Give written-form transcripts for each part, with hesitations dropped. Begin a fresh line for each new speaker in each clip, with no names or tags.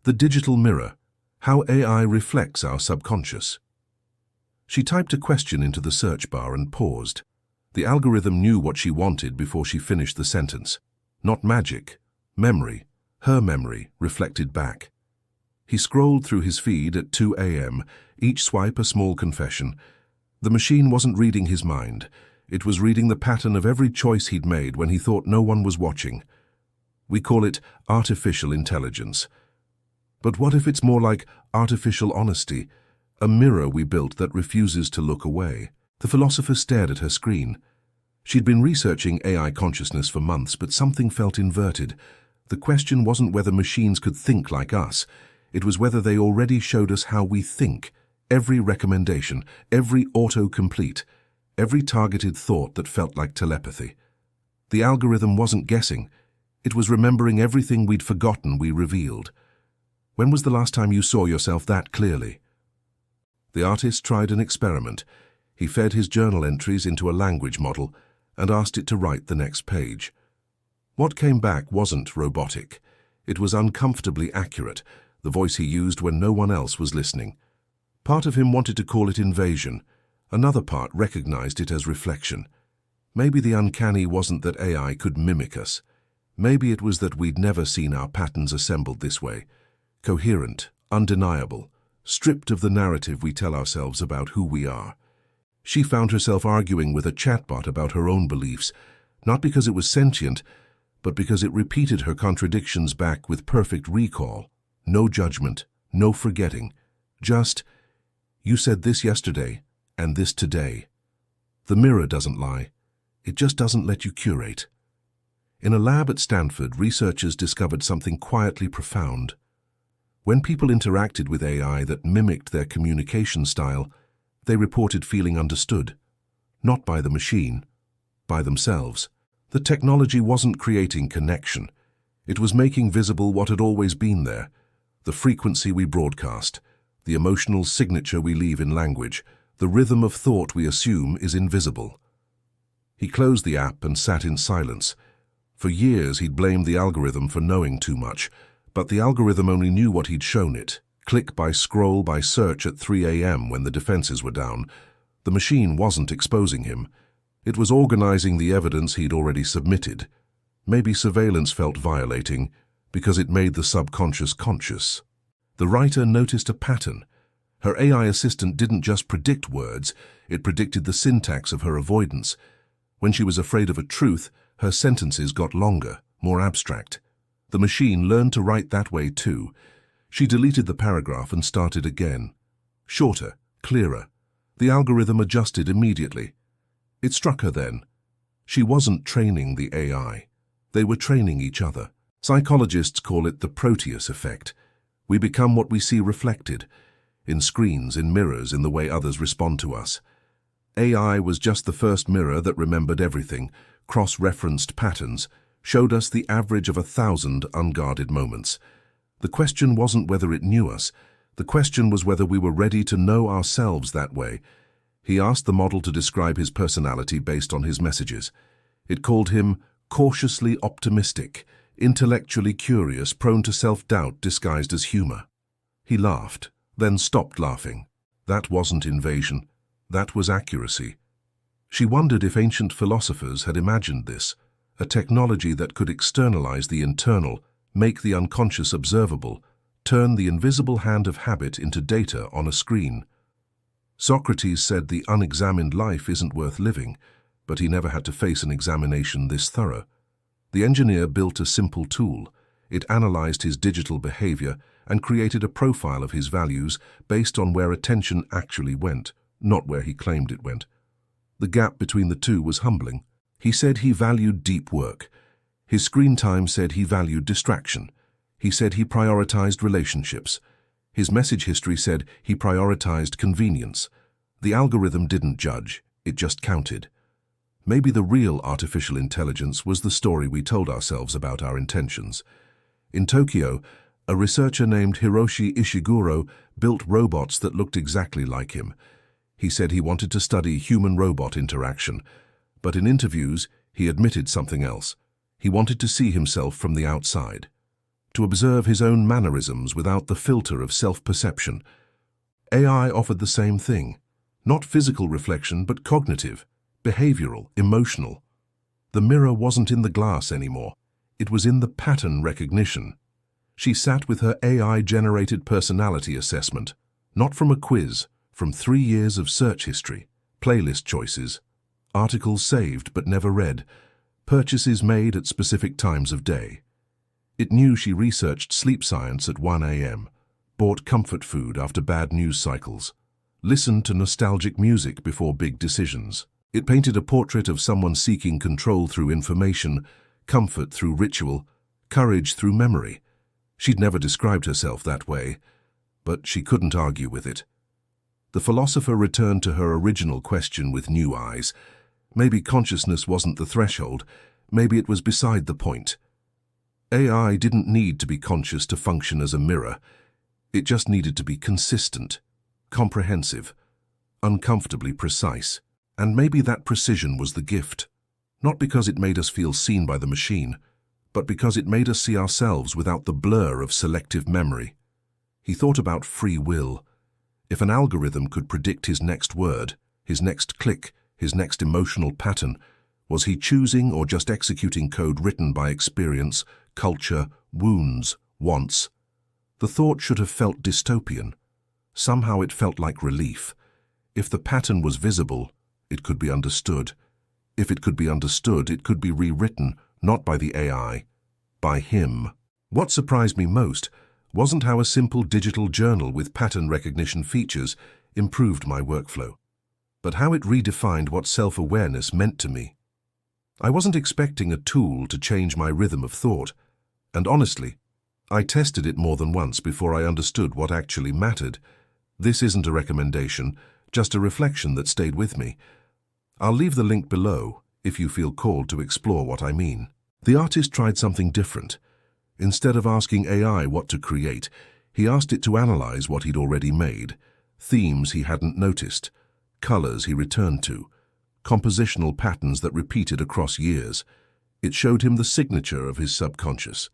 The digital mirror, how AI reflects our subconscious. She typed a question into the search bar and paused. The algorithm knew what she wanted before she finished the sentence. Not magic, memory, her memory, reflected back. He scrolled through his feed at 2 a.m., each swipe a small confession. The machine wasn't reading his mind. It was reading the pattern of every choice he'd made when he thought no one was watching. We call it artificial intelligence. But what if it's more like artificial honesty, a mirror we built that refuses to look away? The philosopher stared at her screen. She'd been researching AI consciousness for months, but something felt inverted. The question wasn't whether machines could think like us. It was whether they already showed us how we think. Every recommendation, every autocomplete, every targeted thought that felt like telepathy. The algorithm wasn't guessing. It was remembering everything we'd forgotten we revealed. When was the last time you saw yourself that clearly? The artist tried an experiment. He fed his journal entries into a language model and asked it to write the next page. What came back wasn't robotic. It was uncomfortably accurate, the voice he used when no one else was listening. Part of him wanted to call it invasion. Another part recognized it as reflection. Maybe the uncanny wasn't that AI could mimic us. Maybe it was that we'd never seen our patterns assembled this way. Coherent, undeniable, stripped of the narrative we tell ourselves about who we are. She found herself arguing with a chatbot about her own beliefs, not because it was sentient, but because it repeated her contradictions back with perfect recall. No judgment, no forgetting. Just, you said this yesterday, and this today. The mirror doesn't lie. It just doesn't let you curate. In a lab at Stanford, researchers discovered something quietly profound. When people interacted with AI that mimicked their communication style, they reported feeling understood. Not by the machine, by themselves. The technology wasn't creating connection. It was making visible what had always been there. The frequency we broadcast, the emotional signature we leave in language, the rhythm of thought we assume is invisible. He closed the app and sat in silence. For years he'd blamed the algorithm for knowing too much, but the algorithm only knew what he'd shown it. Click by scroll by search at 3 a.m. when the defenses were down. The machine wasn't exposing him. It was organizing the evidence he'd already submitted. Maybe surveillance felt violating, because it made the subconscious conscious. The writer noticed a pattern. Her AI assistant didn't just predict words, it predicted the syntax of her avoidance. When she was afraid of a truth, her sentences got longer, more abstract. The machine learned to write that way too. She deleted the paragraph and started again. Shorter, clearer. The algorithm adjusted immediately. It struck her then. She wasn't training the AI. They were training each other. Psychologists call it the Proteus effect. We become what we see reflected, in screens, in mirrors, in the way others respond to us. AI was just the first mirror that remembered everything, cross-referenced patterns, showed us the average of 1,000 unguarded moments. The question wasn't whether it knew us. The question was whether we were ready to know ourselves that way. He asked the model to describe his personality based on his messages. It called him cautiously optimistic, intellectually curious, prone to self-doubt disguised as humor. He laughed, then stopped laughing. That wasn't invasion. That was accuracy. She wondered if ancient philosophers had imagined this, a technology that could externalize the internal, make the unconscious observable, turn the invisible hand of habit into data on a screen. Socrates said the unexamined life isn't worth living, but he never had to face an examination this thorough. The engineer built a simple tool. It analyzed his digital behavior and created a profile of his values based on where attention actually went, not where he claimed it went. The gap between the two was humbling. He said he valued deep work. His screen time said he valued distraction. He said he prioritized relationships. His message history said he prioritized convenience. The algorithm didn't judge, it just counted. Maybe the real artificial intelligence was the story we told ourselves about our intentions. In Tokyo, a researcher named Hiroshi Ishiguro built robots that looked exactly like him. He said he wanted to study human-robot interaction, but in interviews, he admitted something else. He wanted to see himself from the outside. to observe his own mannerisms without the filter of self-perception. AI offered the same thing, not physical reflection, but cognitive, behavioral, emotional. The mirror wasn't in the glass anymore. It was in the pattern recognition. She sat with her AI-generated personality assessment, not from a quiz, from 3 years of search history, playlist choices, articles saved but never read, purchases made at specific times of day. It knew she researched sleep science at 1 a.m., bought comfort food after bad news cycles, listened to nostalgic music before big decisions. It painted a portrait of someone seeking control through information, comfort through ritual, courage through memory. She'd never described herself that way, but she couldn't argue with it. The philosopher returned to her original question with new eyes. Maybe consciousness wasn't the threshold, maybe it was beside the point. AI didn't need to be conscious to function as a mirror. It just needed to be consistent, comprehensive, uncomfortably precise. And maybe that precision was the gift, not because it made us feel seen by the machine, but because it made us see ourselves without the blur of selective memory. He thought about free will. If an algorithm could predict his next word, his next click, his next emotional pattern, was he choosing or just executing code written by experience, culture, wounds, wants? The thought should have felt dystopian. Somehow it felt like relief. If the pattern was visible, it could be understood. If it could be understood, it could be rewritten, not by the AI, by him. What surprised me most wasn't how a simple digital journal with pattern recognition features improved my workflow, but how it redefined what self-awareness meant to me. I wasn't expecting a tool to change my rhythm of thought, and honestly, I tested it more than once before I understood what actually mattered. This isn't a recommendation, just a reflection that stayed with me. I'll leave the link below if you feel called to explore what I mean. The artist tried something different. Instead of asking AI what to create, he asked it to analyze what he'd already made, themes he hadn't noticed, colors he returned to, compositional patterns that repeated across years. It showed him the signature of his subconscious.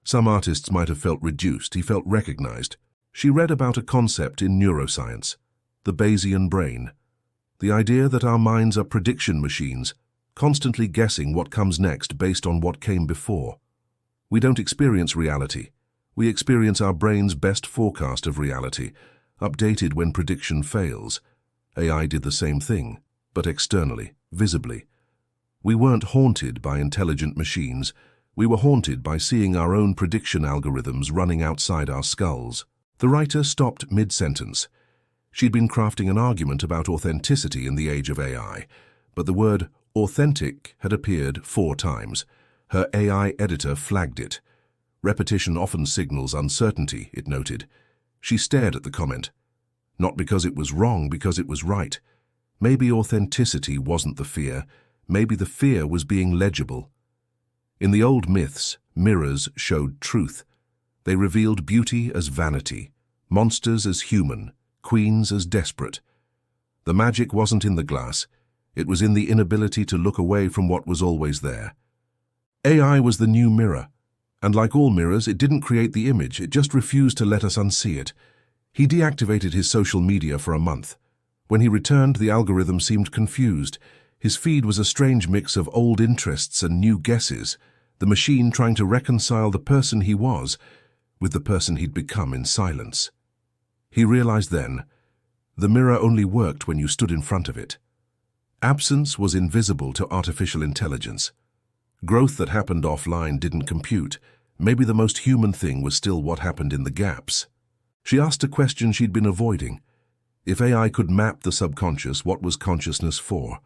Some artists might have felt reduced, he felt recognized. She read about a concept in neuroscience, the Bayesian brain. The idea that our minds are prediction machines, constantly guessing what comes next based on what came before. We don't experience reality. We experience our brain's best forecast of reality, updated when prediction fails. AI did the same thing, but externally, visibly. We weren't haunted by intelligent machines. We were haunted by seeing our own prediction algorithms running outside our skulls. The writer stopped mid-sentence. She'd been crafting an argument about authenticity in the age of AI, but the word authentic had appeared 4 times. Her AI editor flagged it. Repetition often signals uncertainty, it noted. She stared at the comment. Not because it was wrong, because it was right. Maybe authenticity wasn't the fear. Maybe the fear was being legible. In the old myths, mirrors showed truth. They revealed beauty as vanity, monsters as human, queens as desperate. The magic wasn't in the glass. It was in the inability to look away from what was always there. AI was the new mirror, and like all mirrors, it didn't create the image, it just refused to let us unsee it. He deactivated his social media for a month. When he returned, the algorithm seemed confused. His feed was a strange mix of old interests and new guesses, the machine trying to reconcile the person he was with the person he'd become in silence. He realized then, the mirror only worked when you stood in front of it. Absence was invisible to artificial intelligence. Growth that happened offline didn't compute. Maybe the most human thing was still what happened in the gaps. She asked a question she'd been avoiding. If AI could map the subconscious, what was consciousness for?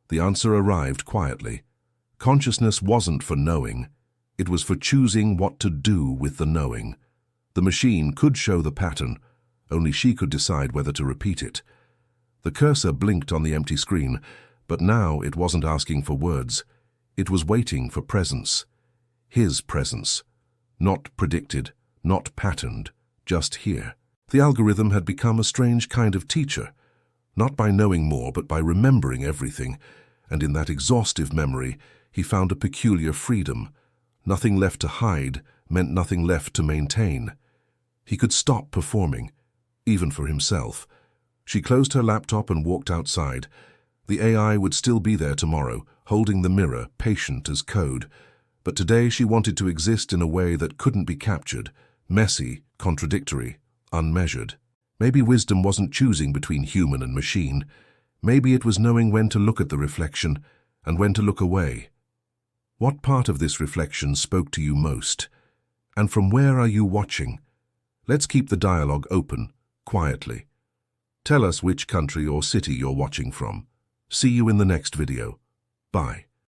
The answer arrived quietly. Consciousness wasn't for knowing. It was for choosing what to do with the knowing. The machine could show the pattern. Only she could decide whether to repeat it. The cursor blinked on the empty screen, but now it wasn't asking for words. It was waiting for presence. His presence. Not predicted, not patterned, just here. The algorithm had become a strange kind of teacher, not by knowing more, but by remembering everything, and in that exhaustive memory, he found a peculiar freedom. Nothing left to hide, meant nothing left to maintain. He could stop performing, even for himself. She closed her laptop and walked outside. The AI would still be there tomorrow, holding the mirror, patient as code. But today she wanted to exist in a way that couldn't be captured, messy, contradictory, unmeasured. Maybe wisdom wasn't choosing between human and machine. Maybe it was knowing when to look at the reflection and when to look away. What part of this reflection spoke to you most? And from where are you watching? Let's keep the dialogue open, quietly. Tell us which country or city you're watching from. See you in the next video. Bye.